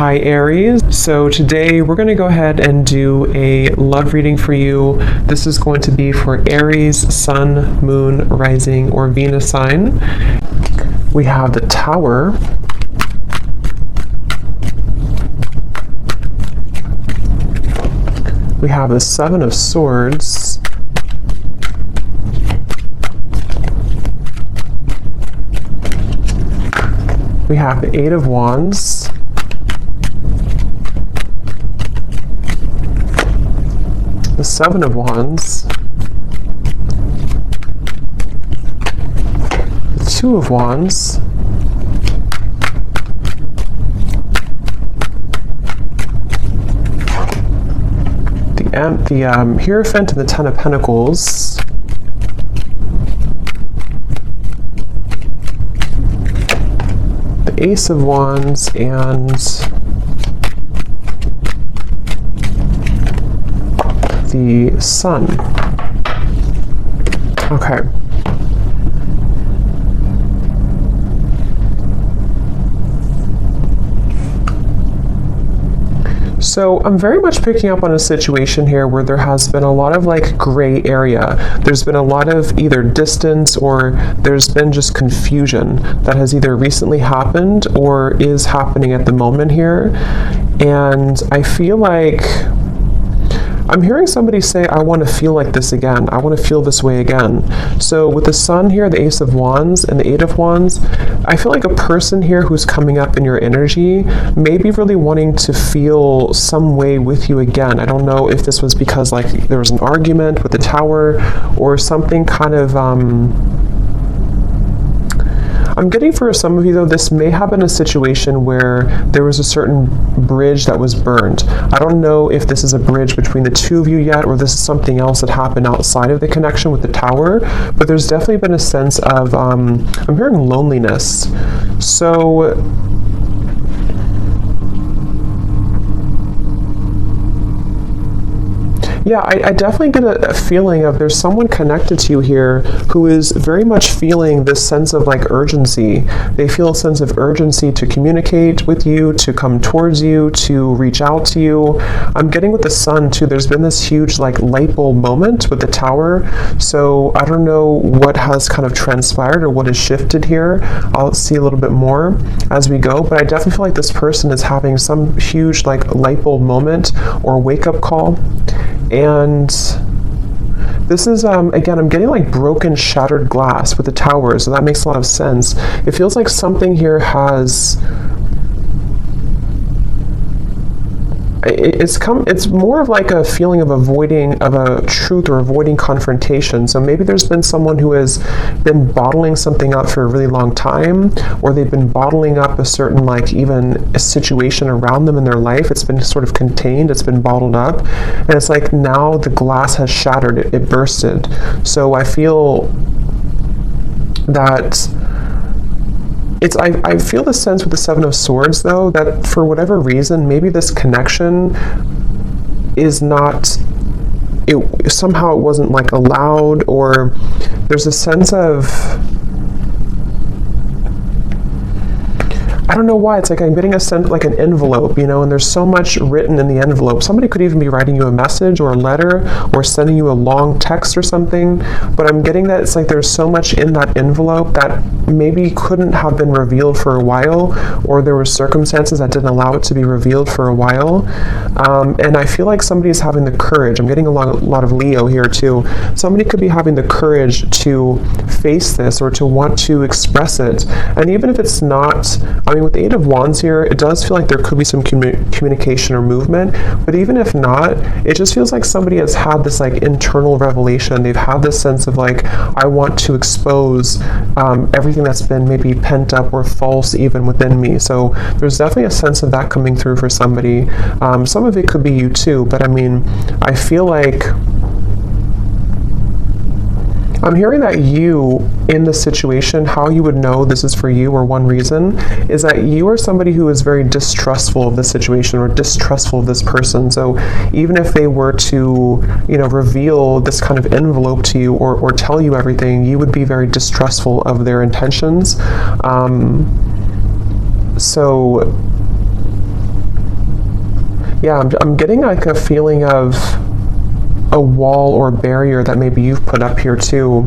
Hi Aries. So today we're going to go ahead and do a love reading for you. This is going to be for Aries, Sun, Moon, Rising, or Venus sign. We have the Tower. We have the Seven of Swords. We have the Eight of Wands. The Seven of Wands, the Two of Wands, the Hierophant and the Ten of Pentacles, the Ace of Wands, and the Sun. Okay. So I'm very much picking up on a situation here where there has been a lot of like gray area. There's been a lot of either distance or there's been just confusion that has either recently happened or is happening at the moment here. And I feel like I'm hearing somebody say, I want to feel like this again. I want to feel this way again. So with the Sun here, the Ace of Wands, and the Eight of Wands, I feel like a person here who's coming up in your energy may be really wanting to feel some way with you again. I don't know if this was because like there was an argument with the Tower or something kind of, I'm getting for some of you though, this may have been a situation where there was a certain bridge that was burned. I don't know if this is a bridge between the two of you yet, or this is something else that happened outside of the connection with the Tower, but there's definitely been a sense of, I'm hearing loneliness. So, yeah, I definitely get a feeling of there's someone connected to you here who is very much feeling this sense of like urgency. They feel a sense of urgency to communicate with you, to come towards you, to reach out to you. I'm getting with the Sun too, there's been this huge like light bulb moment with the Tower. So I don't know what has kind of transpired or what has shifted here. I'll see a little bit more as we go, but I definitely feel like this person is having some huge like light bulb moment or wake up call. And this is, again, I'm getting like broken, shattered glass with the Tower, so that makes a lot of sense. It feels like something here has, it's more of like a feeling of avoiding of a truth or avoiding confrontation. So maybe there's been someone who has been bottling something up for a really long time, or they've been bottling up a certain like even a situation around them in their life. It's been sort of contained, it's been bottled up, and it's like now the glass has shattered, it bursted. So I feel that I feel the sense with the Seven of Swords though, that for whatever reason, maybe this connection is not, somehow it wasn't like allowed, or there's a sense of, I don't know why, it's like I'm getting a sense like an envelope, you know, and there's so much written in the envelope. Somebody could even be writing you a message or a letter or sending you a long text or something, but I'm getting that it's like there's so much in that envelope that maybe couldn't have been revealed for a while, or there were circumstances that didn't allow it to be revealed for a while. And I feel like somebody's having the courage. I'm getting a lot of Leo here too. Somebody could be having the courage to face this or to want to express it. And even if it's not, I mean, with the Eight of Wands here, it does feel like there could be some communication or movement, but even if not, it just feels like somebody has had this like internal revelation. They've had this sense of like, I want to expose everything that's been maybe pent up or false even within me. So there's definitely a sense of that coming through for somebody. Some of it could be you too, but I mean, I feel like I'm hearing that you, in this situation, how you would know this is for you, or one reason, is that you are somebody who is very distrustful of this situation or distrustful of this person. So even if they were to, you know, reveal this kind of envelope to you or tell you everything, you would be very distrustful of their intentions. So Yeah, I'm getting like a feeling of a wall or barrier that maybe you've put up here too.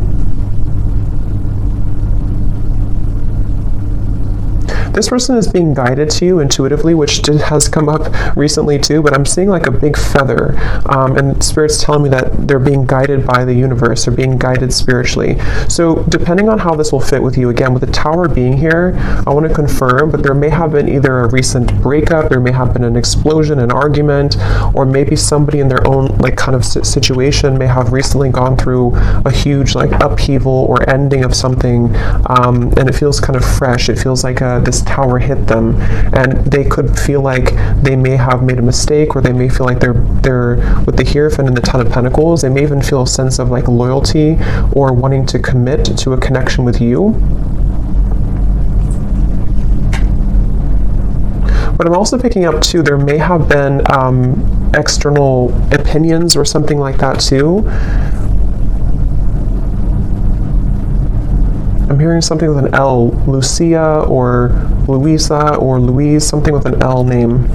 This person is being guided to you intuitively, which has come up recently too, but I'm seeing like a big feather. And Spirit's telling me that they're being guided by the universe. They're being guided spiritually. So depending on how this will fit with you, again, with the Tower being here, I want to confirm, but there may have been either a recent breakup, there may have been an explosion, an argument, or maybe somebody in their own like kind of situation may have recently gone through a huge like upheaval or ending of something, and it feels kind of fresh. It feels like this Tower hit them, and they could feel like they may have made a mistake, or they may feel like they're with the Hierophant and the Ten of Pentacles, they may even feel a sense of like loyalty or wanting to commit to a connection with you. But I'm also picking up too, there may have been external opinions or something like that too. I'm hearing something with an L, Lucia or Louisa or Louise, something with an L name.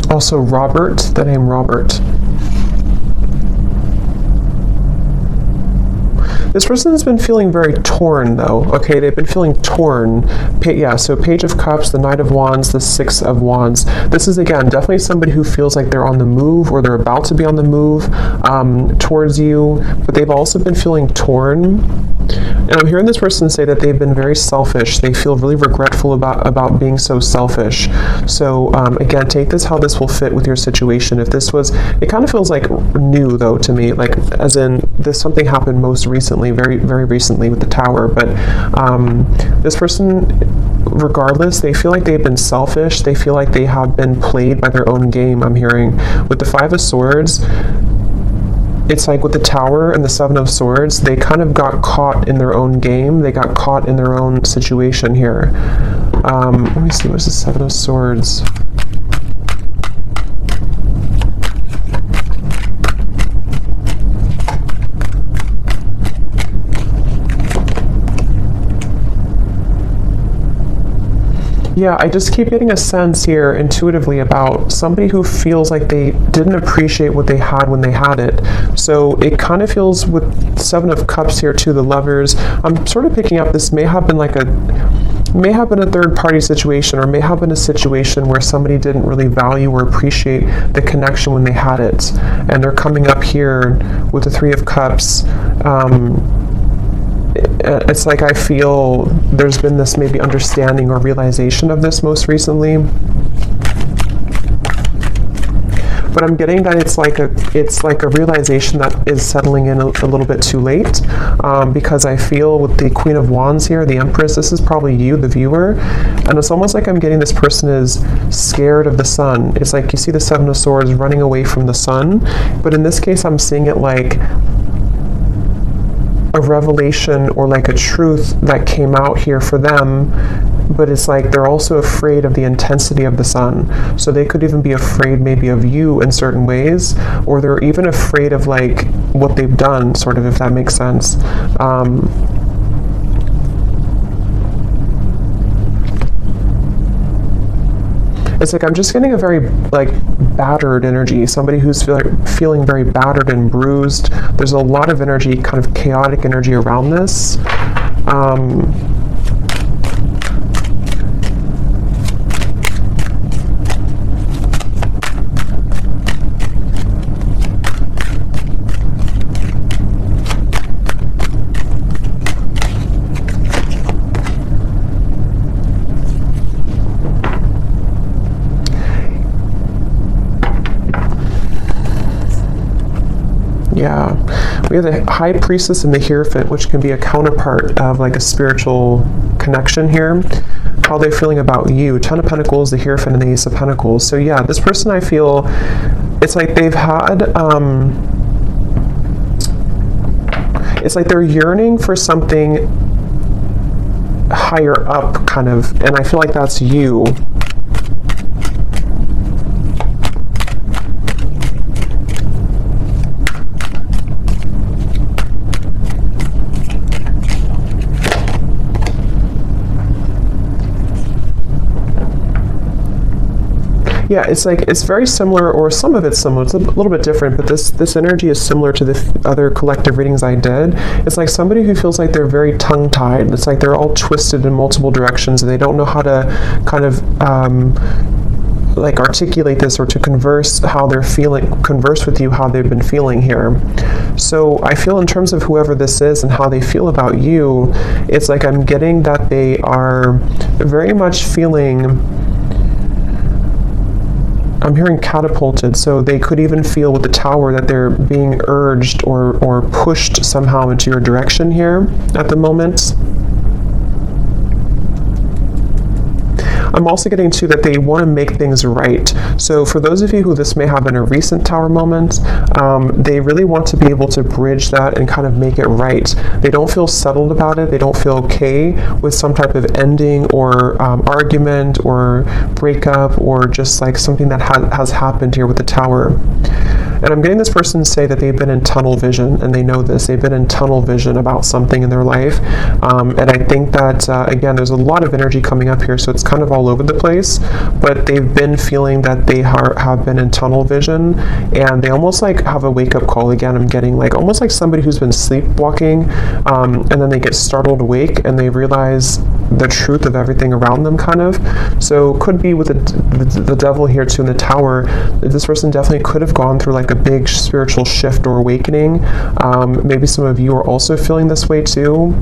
Also Robert, the name Robert. This person has been feeling very torn though, okay? They've been feeling torn. Yeah, so Page of Cups, the Knight of Wands, the Six of Wands. This is, again, definitely somebody who feels like they're on the move or they're about to be on the move towards you, but they've also been feeling torn. And I'm hearing this person say that they've been very selfish. They feel really regretful about being so selfish. So again, take this how this will fit with your situation. If this was, it kind of feels like new though to me, like as in this something happened most recently, very, very recently with the Tower. But this person, regardless, they feel like they've been selfish. They feel like they have been played by their own game, I'm hearing. With the Five of Swords, it's like with the Tower and the Seven of Swords, they kind of got caught in their own game. They got caught in their own situation here. Let me see, what's the Seven of Swords? Yeah, I just keep getting a sense here intuitively about somebody who feels like they didn't appreciate what they had when they had it. So it kind of feels with Seven of Cups here too, the Lovers. I'm sort of picking up this may have been a third party situation, or may have been a situation where somebody didn't really value or appreciate the connection when they had it. And they're coming up here with the Three of Cups. It's like I feel there's been this maybe understanding or realization of this most recently. But I'm getting that it's like a realization that is settling in a little bit too late, because I feel with the Queen of Wands here, the Empress, this is probably you, the viewer, and it's almost like I'm getting this person is scared of the sun. It's like you see the Seven of Swords running away from the sun, but in this case I'm seeing it like a revelation or like a truth that came out here for them, but it's like they're also afraid of the intensity of the sun. So they could even be afraid maybe of you in certain ways, or they're even afraid of like what they've done, sort of, if that makes sense. It's like I'm just getting a very like battered energy, somebody who's feeling very battered and bruised. There's a lot of energy, kind of chaotic energy around this. Yeah, we have the High Priestess and the Hierophant, which can be a counterpart of like a spiritual connection here. how they're feeling about you. 10 of Pentacles, the Hierophant, and the Ace of Pentacles. So yeah, this person, I feel, it's like they've had, it's like they're yearning for something higher up, kind of, and I feel like that's you. Yeah, it's like, it's very similar, or some of it's similar. It's a little bit different, but this energy is similar to the other collective readings I did. It's like somebody who feels like they're very tongue-tied. It's like they're all twisted in multiple directions, and they don't know how to kind of like articulate this, or to converse how they're feeling, converse with you how they've been feeling here. So I feel, in terms of whoever this is and how they feel about you, it's like I'm getting that they are very much feeling, I'm hearing catapulted, so they could even feel with the Tower that they're being urged or pushed somehow into your direction here at the moment. I'm also getting too that they want to make things right. So for those of you who this may have been a recent Tower moment, they really want to be able to bridge that and kind of make it right. They don't feel settled about it. They don't feel okay with some type of ending or argument or breakup, or just like something that has happened here with the Tower. And I'm getting this person to say that they've been in tunnel vision, and they know this. They've been in tunnel vision about something in their life. And I think that, again, there's a lot of energy coming up here, so it's kind of all over the place. But they've been feeling that they have been in tunnel vision, and they almost like have a wake-up call. Again, I'm getting like almost like somebody who's been sleepwalking, and then they get startled awake, and they realize the truth of everything around them, kind of. So could be with the devil here too in the Tower. This person definitely could have gone through like a big spiritual shift or awakening. Maybe some of you are also feeling this way too.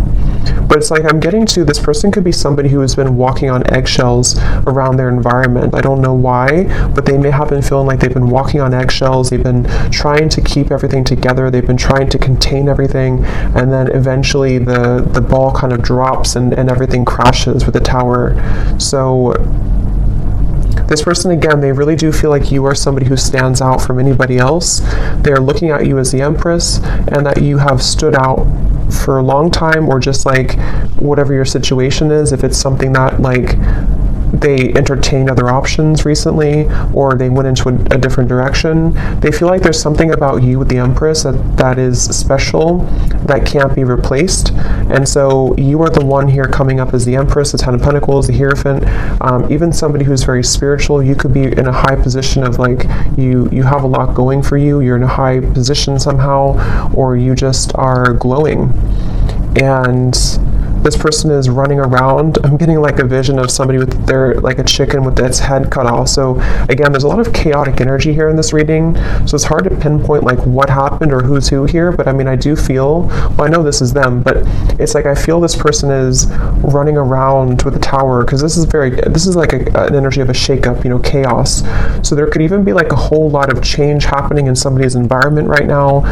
But it's like I'm getting to, this person could be somebody who has been walking on eggshells around their environment. I don't know why, but they may have been feeling like they've been walking on eggshells. They've been trying to keep everything together. They've been trying to contain everything, and then eventually the ball kind of drops and everything crashes with the Tower. So this person, again, they really do feel like you are somebody who stands out from anybody else. They're looking at you as the Empress, and that you have stood out for a long time, or just like whatever your situation is. If it's something that like they entertained other options recently, or they went into a different direction, they feel like there's something about you with the Empress that is special, that can't be replaced. And so you are the one here coming up as the Empress, the 10 of Pentacles, the Hierophant. Even somebody who's very spiritual, you could be in a high position of like, you have a lot going for you, you're in a high position somehow, or you just are glowing. And this person is running around. I'm getting like a vision of somebody with their, like a chicken with its head cut off. So again, there's a lot of chaotic energy here in this reading. So it's hard to pinpoint like what happened or who's who here. But I mean, I do feel, well, I know this is them, but it's like I feel this person is running around with the Tower, because this is like an energy of a shakeup, you know, chaos. So there could even be like a whole lot of change happening in somebody's environment right now.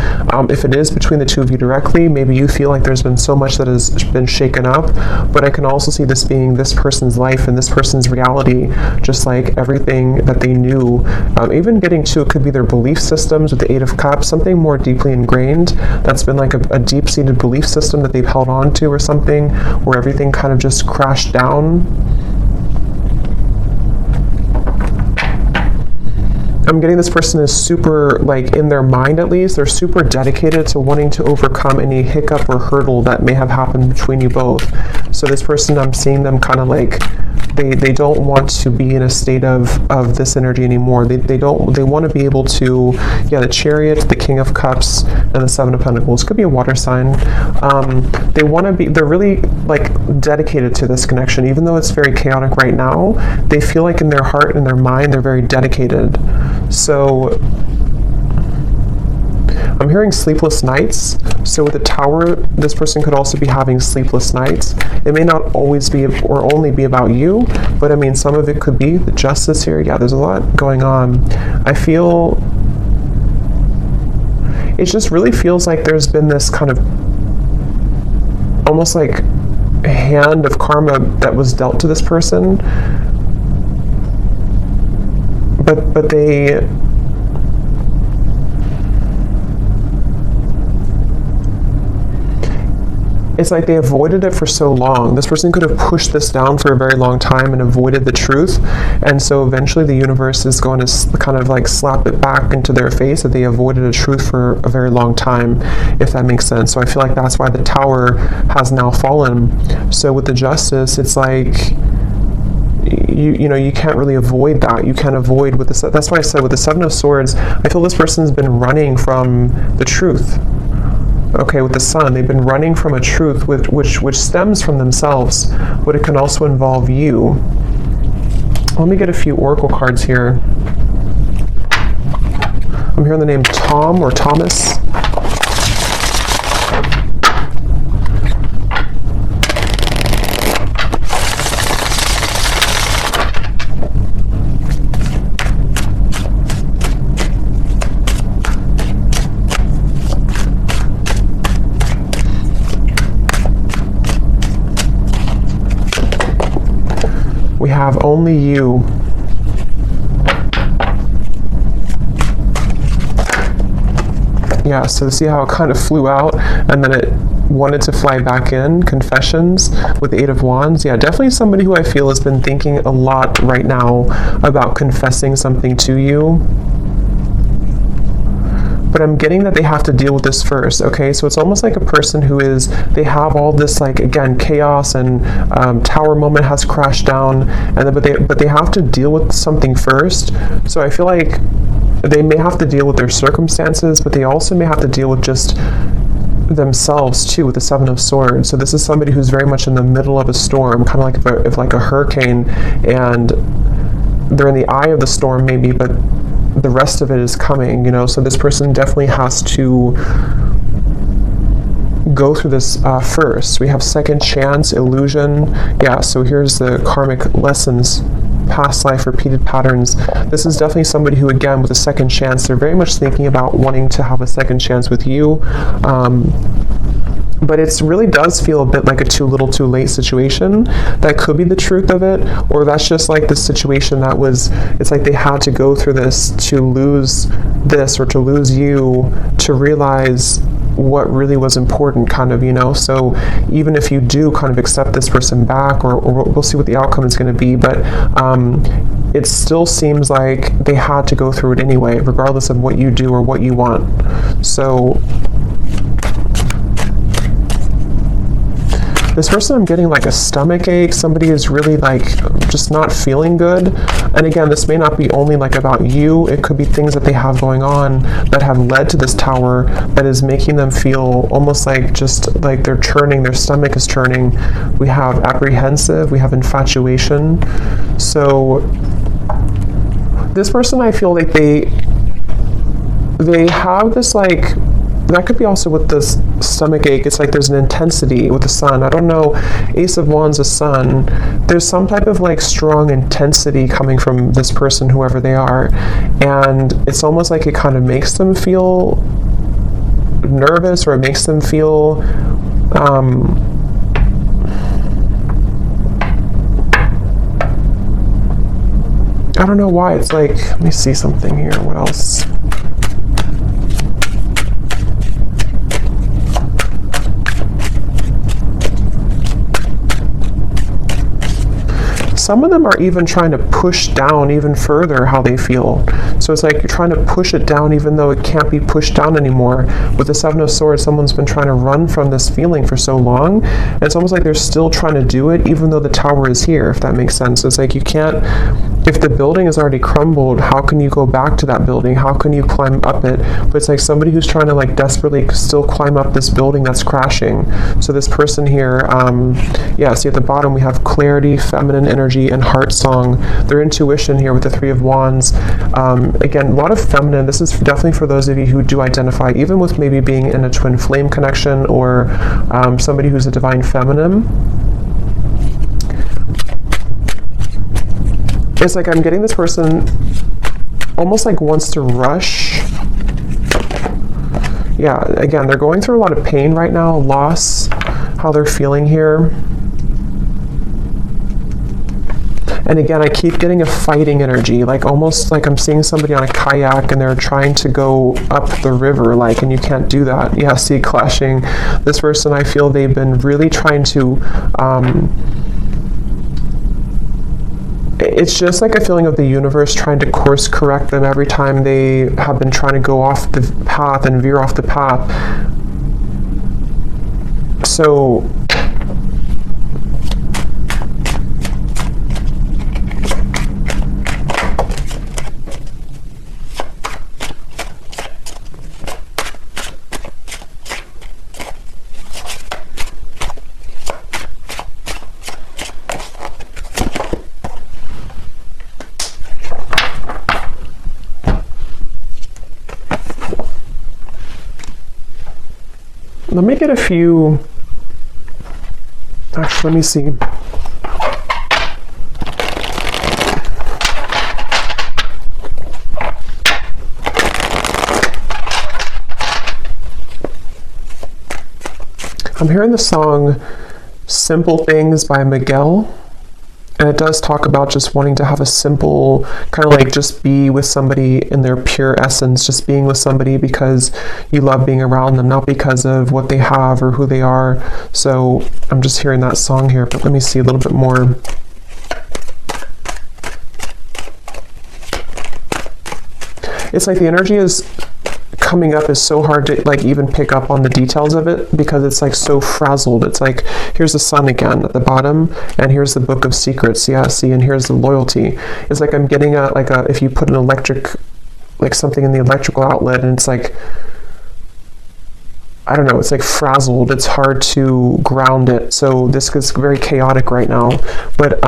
If it is between the two of you directly, maybe you feel like there's been so much that has been shaken up, but I can also see this being this person's life and this person's reality, just like everything that they knew. Even getting to, it could be their belief systems with the 8 of Cups, something more deeply ingrained that's been like a deep-seated belief system that they've held on to, or something where everything kind of just crashed down. I'm getting this person is super, like in their mind at least, they're super dedicated to wanting to overcome any hiccup or hurdle that may have happened between you both. So this person, I'm seeing them kind of like, they don't want to be in a state of this energy anymore. They want to be able to, yeah, the Chariot, the King of Cups, and the 7 of Pentacles. Could be a water sign. They want to be, they're really like dedicated to this connection, even though it's very chaotic right now. They feel like in their heart and their mind, they're very dedicated. So I'm hearing sleepless nights. So with the Tower, this person could also be having sleepless nights. It may not always be or only be about you, but I mean, some of it could be the Justice here. Yeah, there's a lot going on. I feel it just really feels like there's been this kind of almost like hand of karma that was dealt to this person, but they it's like they avoided it for so long. This person could have pushed this down for a very long time and avoided the truth. And so eventually the universe is going to kind of like slap it back into their face that they avoided a truth for a very long time, if that makes sense. So I feel like that's why the Tower has now fallen. So with the Justice, it's like, you know, you can't really avoid that. You can't avoid with the, that's why I said with the Seven of Swords, I feel this person's been running from the truth. Okay, with the Sun, they've been running from a truth which stems from themselves, but it can also involve you. Let me get a few oracle cards here. I'm hearing the name Tom or Thomas. We have only you. Yeah, so see how it kind of flew out and then it wanted to fly back in. Confessions with the Eight of Wands. Yeah, definitely somebody who I feel has been thinking a lot right now about confessing something to you. But I'm getting that they have to deal with this first, okay? So it's almost like a person who is, they have all this, like, again, chaos and Tower moment has crashed down, and then, but they have to deal with something first. So I feel like they may have to deal with their circumstances, but they also may have to deal with just themselves too, with the Seven of Swords. So this is somebody who's very much in the middle of a storm, kind of like if like a hurricane, and they're in the eye of the storm maybe, but the rest of it is coming, you know. So this person definitely has to go through this first. We have second chance, illusion. Yeah, so here's the karmic lessons, past life, repeated patterns. This is definitely somebody who, again, with a second chance, they're very much thinking about wanting to have a second chance with you. But it really does feel a bit like a too little too late situation. That could be the truth of it, or that's just like the situation that was, it's like they had to go through this to lose this or to lose you to realize what really was important, kind of, you know. So even if you do kind of accept this person back, or we'll see what the outcome is going to be, but it still seems like they had to go through it anyway, regardless of what you do or what you want. So this person, I'm getting like a stomach ache. Somebody is really like just not feeling good. And again, this may not be only like about you. It could be things that they have going on that have led to this Tower that is making them feel almost like just like they're churning, their stomach is churning. We have apprehensive, we have infatuation. So this person, I feel like they have this like, that could be also with this stomach ache. It's like there's an intensity with the Sun. I don't know, Ace of Wands, the Sun. There's some type of like strong intensity coming from this person, whoever they are. And it's almost like it kind of makes them feel nervous, or it makes them feel I don't know why. It's like, let me see something here. What else? Some of them are even trying to push down even further how they feel. So it's like you're trying to push it down even though it can't be pushed down anymore. With the Seven of Swords, someone's been trying to run from this feeling for so long, and it's almost like they're still trying to do it even though the Tower is here, if that makes sense. So it's like you can't, if the building is already crumbled, how can you go back to that building? How can you climb up it? But it's like somebody who's trying to like desperately still climb up this building that's crashing. So this person here, yeah, see at the bottom we have clarity, feminine energy, and heart song. Their intuition here with the Three of Wands. Again, a lot of feminine. This is definitely for those of you who do identify even with maybe being in a twin flame connection, or somebody who's a divine feminine. It's like I'm getting this person almost like wants to rush. Yeah, again, they're going through a lot of pain right now, loss, how they're feeling here. And again, I keep getting a fighting energy, like almost like I'm seeing somebody on a kayak and they're trying to go up the river, like, and you can't do that. Yeah, see, clashing. This person, I feel they've been really trying to, it's just like a feeling of the universe trying to course correct them every time they have been trying to go off the path and veer off the path. So, let me get a few, actually, let me see. I'm hearing the song Simple Things by Miguel. And it does talk about just wanting to have a simple, kind of like just be with somebody in their pure essence, just being with somebody because you love being around them, not because of what they have or who they are. So I'm just hearing that song here, but let me see a little bit more. It's like the energy is coming up is so hard to like even pick up on the details of it because it's like so frazzled. It's like, here's the sun again at the bottom, and here's the book of secrets. Yeah, see, and here's the loyalty. It's like I'm getting a, like a, if you put an electric, like something in the electrical outlet, and it's like, I don't know, it's like frazzled. It's hard to ground it. So this is very chaotic right now. But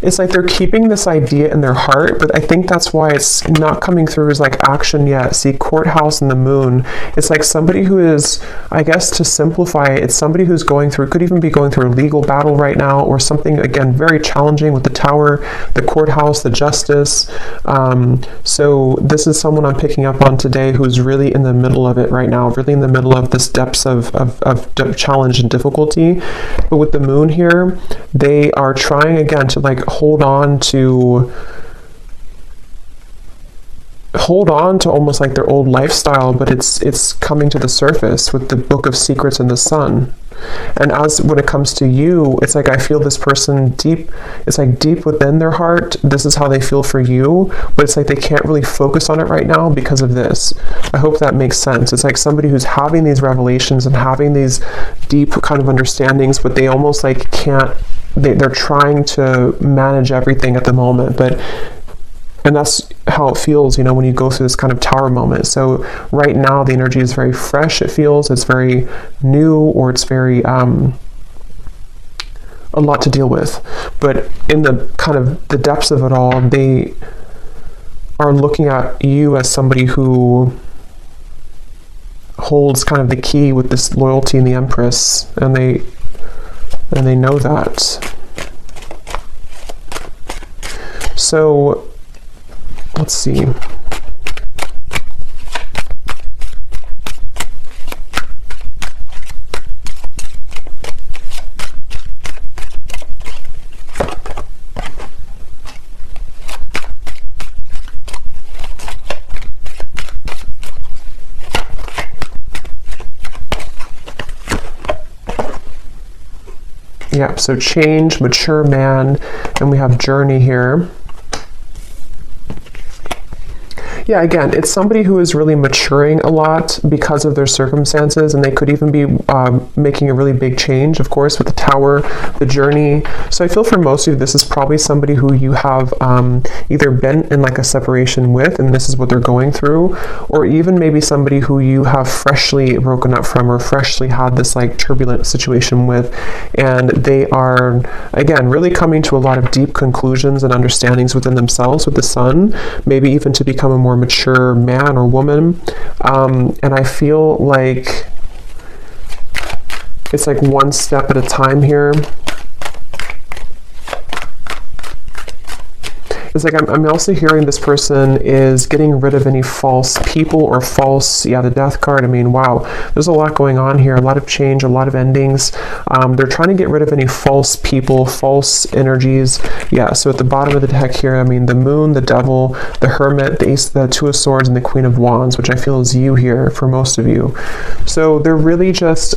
it's like they're keeping this idea in their heart, but I think that's why it's not coming through as like action yet. See, courthouse and the moon. It's like somebody who is, I guess to simplify it, it's somebody who's going through, could even be going through a legal battle right now, or something, again, very challenging with the tower, the courthouse, the justice. So this is someone I'm picking up on today who's really in the middle of it right now, really in the middle of this depths of challenge and difficulty. But with the moon here, they are trying again to like hold on to almost like their old lifestyle, but it's coming to the surface with the book of secrets and the sun. And as when it comes to you, it's like I feel this person deep, it's like deep within their heart, this is how they feel for you, but it's like they can't really focus on it right now because of this. I hope that makes sense. It's like somebody who's having these revelations and having these deep kind of understandings, but they almost like can't, they're trying to manage everything at the moment, and that's how it feels, you know, when you go through this kind of tower moment. So right now the energy is very fresh, it feels, it's very new, or it's very a lot to deal with. But in the kind of the depths of it all, they are looking at you as somebody who holds kind of the key with this loyalty in the Empress, and they know that. So let's see. Yeah, so change, mature man, and we have journey here. Yeah, again, it's somebody who is really maturing a lot because of their circumstances, and they could even be making a really big change, of course, with the tower, the journey. So I feel for most of you, this is probably somebody who you have either been in like a separation with, and this is what they're going through, or even maybe somebody who you have freshly broken up from, or freshly had this like turbulent situation with, and they are, again, really coming to a lot of deep conclusions and understandings within themselves with the sun, maybe even to become a more mature man or woman. And I feel like it's like one step at a time here. It's like I'm also hearing this person is getting rid of any false people or false, yeah, the death card. I mean, wow, there's a lot going on here, a lot of change, a lot of endings. They're trying to get rid of any false people, false energies. Yeah, so at the bottom of the deck here, I mean, the moon, the devil, the hermit, the ace, the two of swords, and the queen of wands, which I feel is you here for most of you. So they're really just,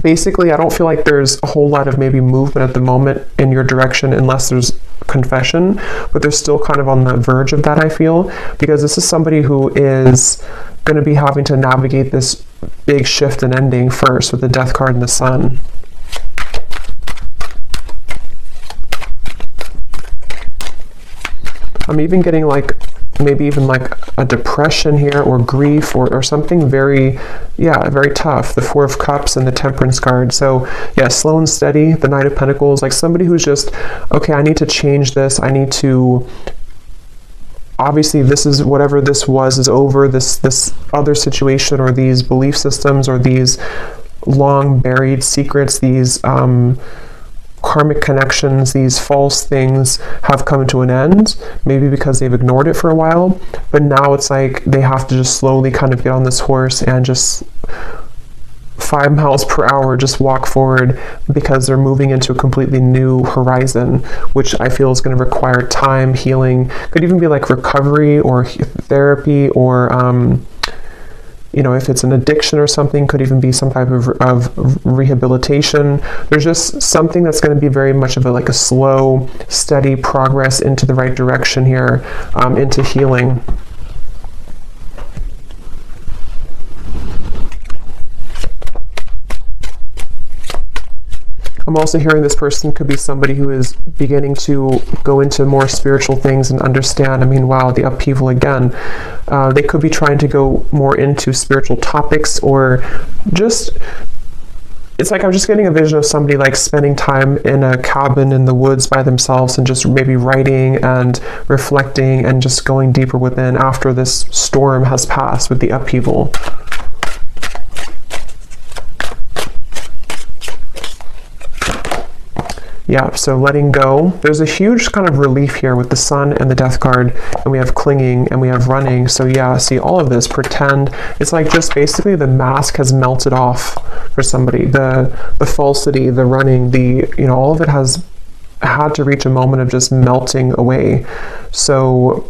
basically, I don't feel like there's a whole lot of maybe movement at the moment in your direction unless there's confession, but they're still kind of on the verge of that, I feel, because this is somebody who is going to be having to navigate this big shift and ending first with the death card and the sun. I'm even getting like maybe even like a depression here or grief or something very, yeah, very tough. The Four of Cups and the Temperance card. So yeah, slow and steady, the Knight of Pentacles, like somebody who's just, okay, I need to change this. I need to, obviously this is whatever this was is over, this other situation or these belief systems or these long buried secrets, these karmic connections, these false things have come to an end, maybe because they've ignored it for a while, but now it's like they have to just slowly kind of get on this horse and just 5 miles per hour just walk forward, because they're moving into a completely new horizon, which I feel is going to require time, healing, could even be like recovery or therapy, or you know, if it's an addiction or something, could even be some type of rehabilitation. There's just something that's going to be very much of a slow, steady progress into the right direction here, into healing. I'm also hearing this person could be somebody who is beginning to go into more spiritual things and understand. I mean, wow, the upheaval again. They could be trying to go more into spiritual topics, or just, it's like I'm just getting a vision of somebody like spending time in a cabin in the woods by themselves and just maybe writing and reflecting and just going deeper within after this storm has passed with the upheaval. Yeah, so letting go. There's a huge kind of relief here with the sun and the death card, and we have clinging and we have running. So yeah, see all of this, pretend. It's like just basically the mask has melted off for somebody. The falsity, the running, all of it has had to reach a moment of just melting away. So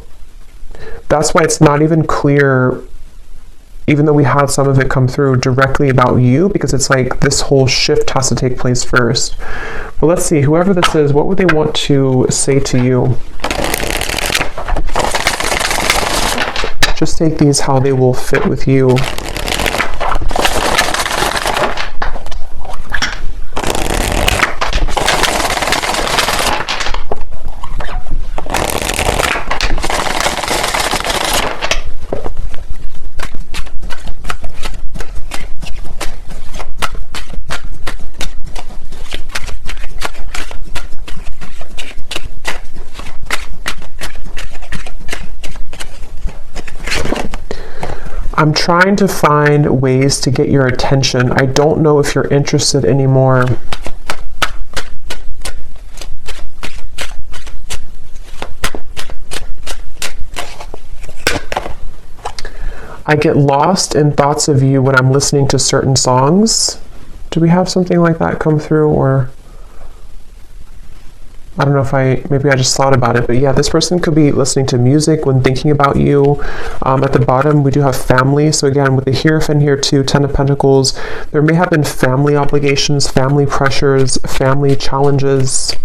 that's why it's not even clear, even though we had some of it come through directly about you, because it's like this whole shift has to take place first. But let's see, whoever this is, what would they want to say to you? Just take these how they will fit with you. I'm trying to find ways to get your attention. I don't know if you're interested anymore. I get lost in thoughts of you when I'm listening to certain songs. Do we have something like that come through? Or I don't know if maybe I just thought about it, but yeah, this person could be listening to music when thinking about you. At the bottom, we do have family. So again, with the Hierophant here too, 10 of Pentacles, there may have been family obligations, family pressures, family challenges.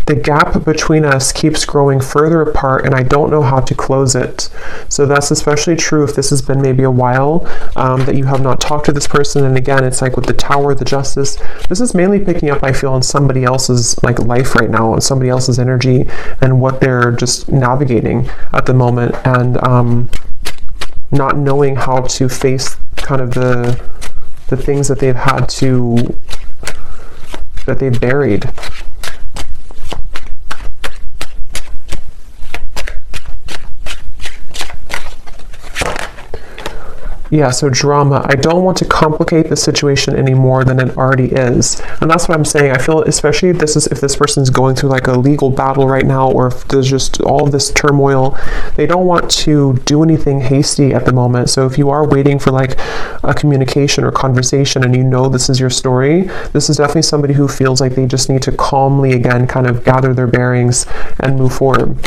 The gap between us keeps growing further apart, and I don't know how to close it. So that's especially true if this has been maybe a while that you have not talked to this person. And again, it's like with the Tower, the Justice, this is mainly picking up, I feel, on somebody else's life right now, on somebody else's energy and what they're just navigating at the moment, and not knowing how to face kind of the things that they've had to, that they've buried. Yeah, so drama. I don't want to complicate the situation any more than it already is. And that's what I'm saying. I feel, especially if this person's going through like a legal battle right now, or if there's just all of this turmoil, they don't want to do anything hasty at the moment. So if you are waiting for like a communication or conversation and you know this is your story, this is definitely somebody who feels like they just need to calmly, again, kind of gather their bearings and move forward.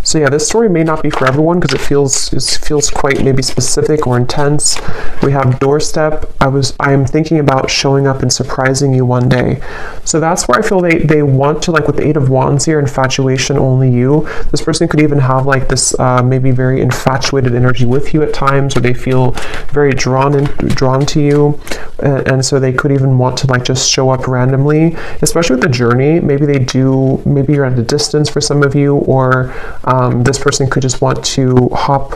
So yeah, this story may not be for everyone because it feels quite maybe specific or intense. We have doorstep. I am thinking about showing up and surprising you one day. So that's where I feel they want to, like with the Eight of Wands here, infatuation, only you. This person could even have like this maybe very infatuated energy with you at times, or they feel very drawn to you, and so they could even want to like just show up randomly, especially with the journey. Maybe you're at a distance for some of you, or this person could just want to hop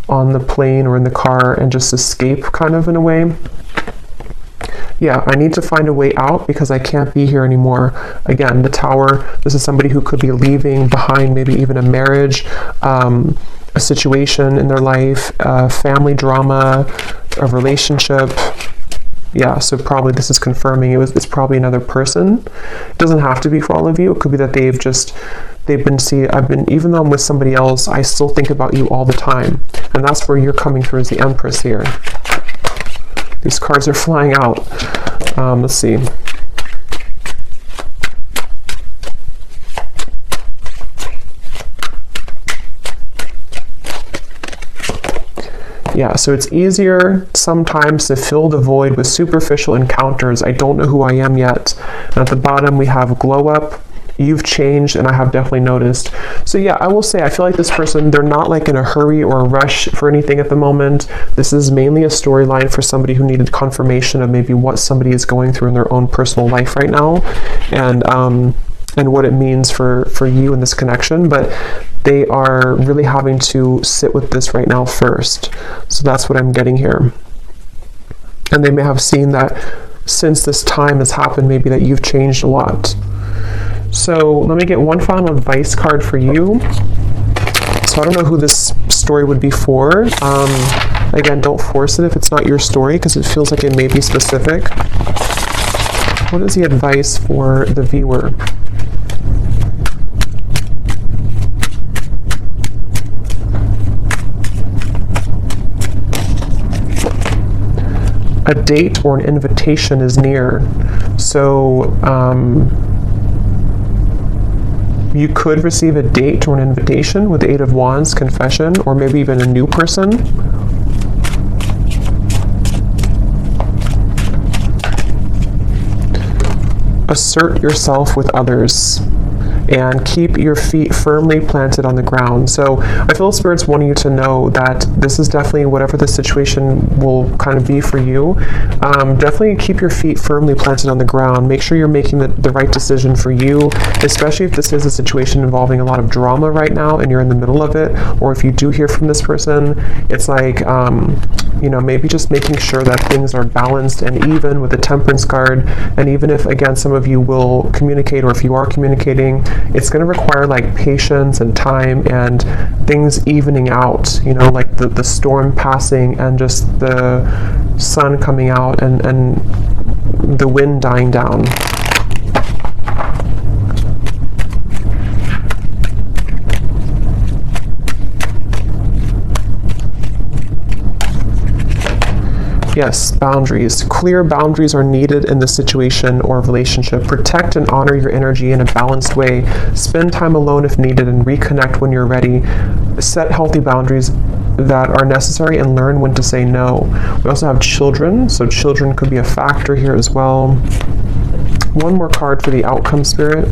on the plane or in the car and just escape, kind of, in a way. Yeah, I need to find a way out because I can't be here anymore. Again, the Tower, this is somebody who could be leaving behind maybe even a marriage, a situation in their life, family drama, a relationship. Yeah, so probably this is confirming it's probably another person. It doesn't have to be for all of you. It could be that even though I'm with somebody else, I still think about you all the time. And that's where you're coming through as the Empress here. These cards are flying out. Let's see. Yeah, so it's easier sometimes to fill the void with superficial encounters. I don't know who I am yet. And at the bottom we have glow up. You've changed, and I have definitely noticed. So yeah, I will say I feel like this person, they're not like in a hurry or a rush for anything at the moment. This is mainly a storyline for somebody who needed confirmation of maybe what somebody is going through in their own personal life right now, and what it means for you in this connection. But they are really having to sit with this right now first. So that's what I'm getting here. And they may have seen that since this time has happened, maybe that you've changed a lot. So let me get one final advice card for you. So I don't know who this story would be for. Again, don't force it if it's not your story, because it feels like it may be specific. What is the advice for the viewer? A date or an invitation is near. So you could receive a date or an invitation with the Eight of Wands, confession, or maybe even a new person. Assert yourself with others and keep your feet firmly planted on the ground. So I feel Spirit's wanting you to know that this is definitely, whatever the situation will kind of be for you, definitely keep your feet firmly planted on the ground. Make sure you're making the right decision for you, especially if this is a situation involving a lot of drama right now and you're in the middle of it, or if you do hear from this person, it's like, maybe just making sure that things are balanced and even with the Temperance card. And even if, again, some of you will communicate, or if you are communicating, it's going to require like patience and time and things evening out, like the storm passing and just the sun coming out and the wind dying down. Yes, boundaries. Clear boundaries are needed in this situation or relationship. Protect and honor your energy in a balanced way. Spend time alone if needed and reconnect when you're ready. Set healthy boundaries that are necessary and learn when to say no. We also have children, so children could be a factor here as well. One more card for the outcome, Spirit.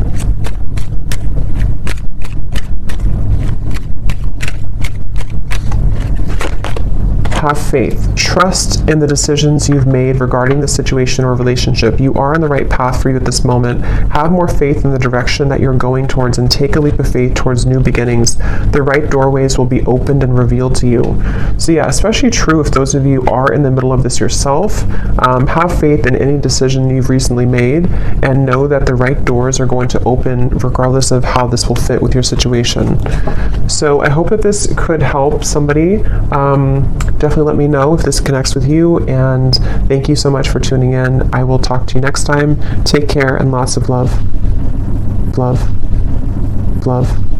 have faith. Trust in the decisions you've made regarding the situation or relationship. You are on the right path for you at this moment. Have more faith in the direction that you're going towards and take a leap of faith towards new beginnings. The right doorways will be opened and revealed to you. So yeah, especially true if those of you are in the middle of this yourself. Have faith in any decision you've recently made and know that the right doors are going to open regardless of how this will fit with your situation. So I hope that this could help somebody. Definitely let me know if this connects with you, and thank you so much for tuning in. I will talk to you next time. Take care and lots of love. Love. Love.